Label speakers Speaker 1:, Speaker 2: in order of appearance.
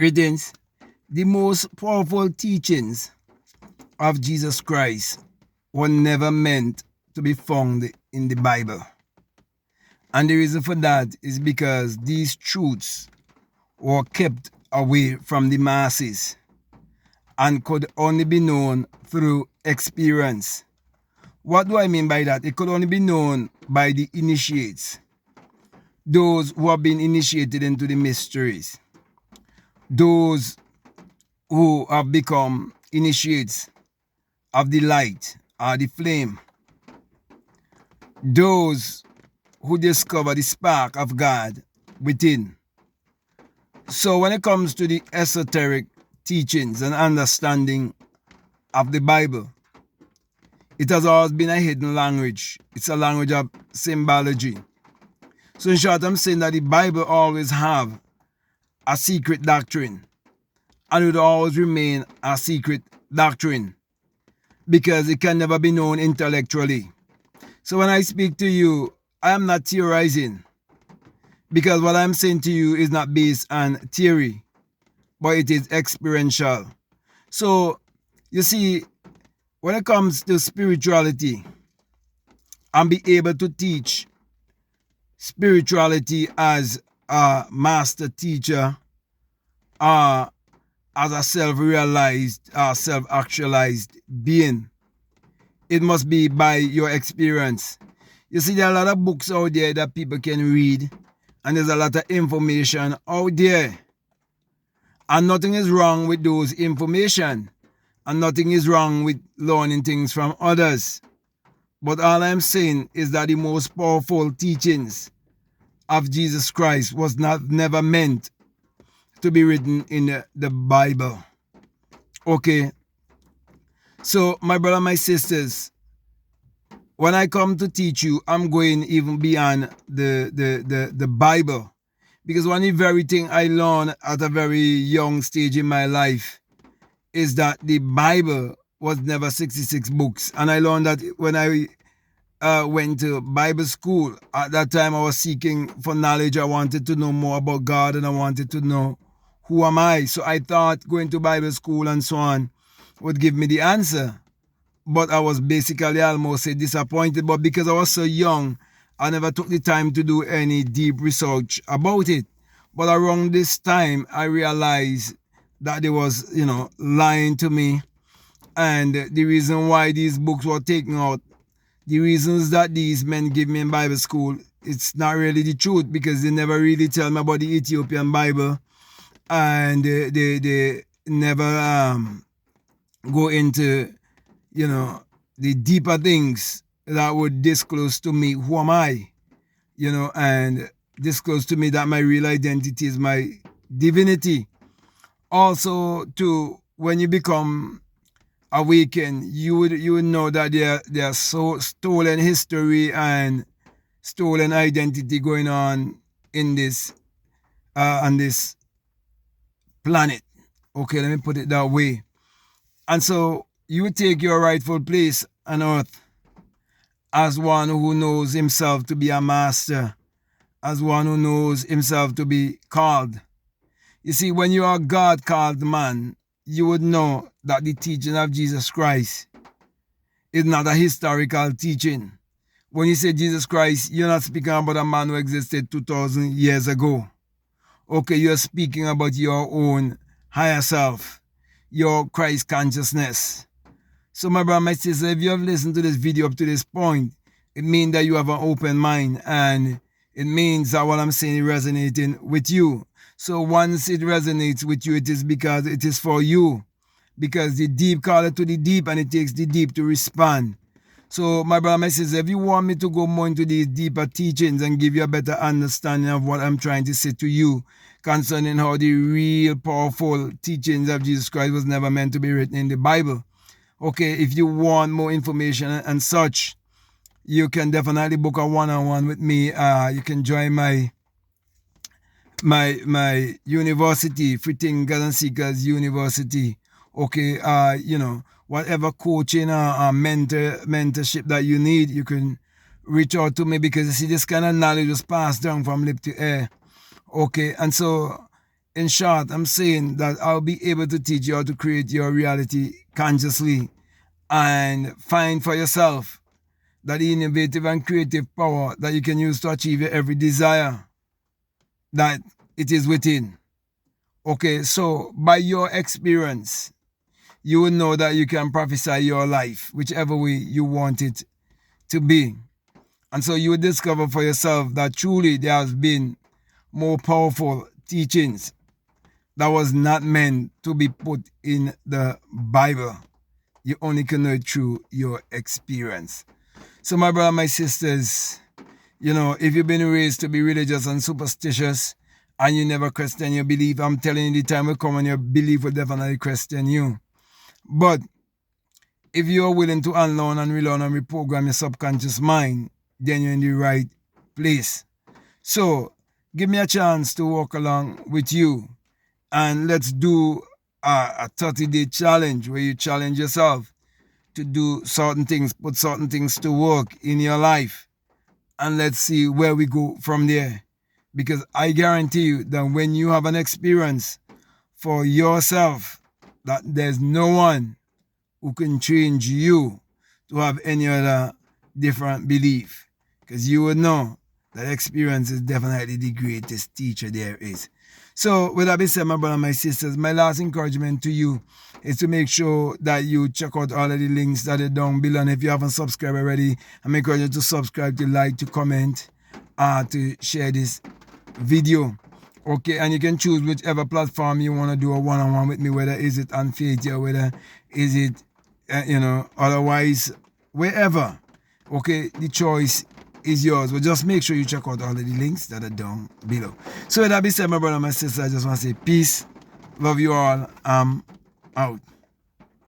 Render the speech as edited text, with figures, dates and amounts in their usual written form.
Speaker 1: Greetings. The most powerful teachings of Jesus Christ were never meant to be found in the Bible. And the reason for that is because these truths were kept away from the masses and could only be known through experience. What do I mean by that? It could only be known by the initiates, those who have been initiated into the mysteries, those who have become initiates of the light or the flame, those who discover the spark of God within. So when it comes to the esoteric teachings and understanding of the Bible, it has always been a hidden language. It's a language of symbology. So in short, I'm saying that the Bible always have a secret doctrine, and it will always remain a secret doctrine because it can never be known intellectually. So when I speak to you, I am not theorizing, because what I'm saying to you is not based on theory, but it is experiential. So you see, when it comes to spirituality, and be able to teach spirituality as a master teacher, as a self-realized, self-actualized being, it must be by your experience. You see, there are a lot of books out there that people can read, and there's a lot of information out there. And nothing is wrong with those information, and nothing is wrong with learning things from others. But all I'm saying is that the most powerful teachings of Jesus Christ was never meant to be written in the Bible. Okay. So my brother, my sisters, when I come to teach you, I'm going even beyond the Bible. Because one of the very thing I learned at a very young stage in my life is that the Bible was never 66 books. And I learned that when I went to Bible school. At that time, I was seeking for knowledge. I wanted to know more about God, and I wanted to know who am I. So I thought going to Bible school and so on would give me the answer. But I was basically almost disappointed. But because I was so young, I never took the time to do any deep research about it. But around this time, I realized that they was, lying to me. And the reason why these books were taken out, the reasons that these men give me in Bible school, it's not really the truth, because they never really tell me about the Ethiopian Bible, and they never go into, the deeper things that would disclose to me who am I, and disclose to me that my real identity is my divinity. Also, too, when you become awaken, you would know that there are so stolen history and stolen identity going on in this on this planet. Okay, let me put it that way. And so you take your rightful place on earth as one who knows himself to be a master, as one who knows himself to be called. You see, when you are God called man, you would know that the teaching of Jesus Christ is not a historical teaching. When you say Jesus Christ, you're not speaking about a man who existed 2,000 years ago. Okay, you're speaking about your own higher self, your Christ consciousness. So my brother, my sister, if you have listened to this video up to this point, it means that you have an open mind, and it means that what I'm saying is resonating with you. So once it resonates with you, it is because it is for you. Because the deep calleth to the deep, and it takes the deep to respond. So my brother, my sister, if you want me to go more into these deeper teachings and give you a better understanding of what I'm trying to say to you concerning how the real powerful teachings of Jesus Christ was never meant to be written in the Bible. Okay, if you want more information and such, you can definitely book a one-on-one with me. You can join my university, Free Thinkers and Seekers University. Okay, whatever coaching or mentorship that you need, you can reach out to me, because you see, this kind of knowledge was passed down from lip to ear. Okay, and so In short, I'm saying that I'll be able to teach you how to create your reality consciously and find for yourself that innovative and creative power that you can use to achieve your every desire that it is within. Okay, so by your experience, you will know that you can prophesy your life whichever way you want it to be. And so you will discover for yourself that truly there has been more powerful teachings that was not meant to be put in the Bible. You only can know it through your experience. So my brother, my sisters, if you've been raised to be religious and superstitious and you never question your belief, I'm telling you, the time will come when your belief will definitely question you. But if you're willing to unlearn and relearn and reprogram your subconscious mind, then you're in the right place. So give me a chance to walk along with you and let's do a 30-day challenge where you challenge yourself to do certain things, put certain things to work in your life, and let's see where we go from there. Because I guarantee you that when you have an experience for yourself, that there's no one who can change you to have any other different belief. Because you would know that experience is definitely the greatest teacher there is. So with that being said, my brother and my sisters, my last encouragement to you is to make sure that you check out all of the links that are down below. And if you haven't subscribed already, I'm encouraging you to subscribe, to like, to comment, to share this video. Okay, and you can choose whichever platform you want to do a one-on-one with me, whether is it on Faith or whether is it, otherwise, wherever. Okay, the choice is yours. But just make sure you check out all of the links that are down below. So with that being said, my brother and my sister, I just want to say peace. Love you all. I'm out.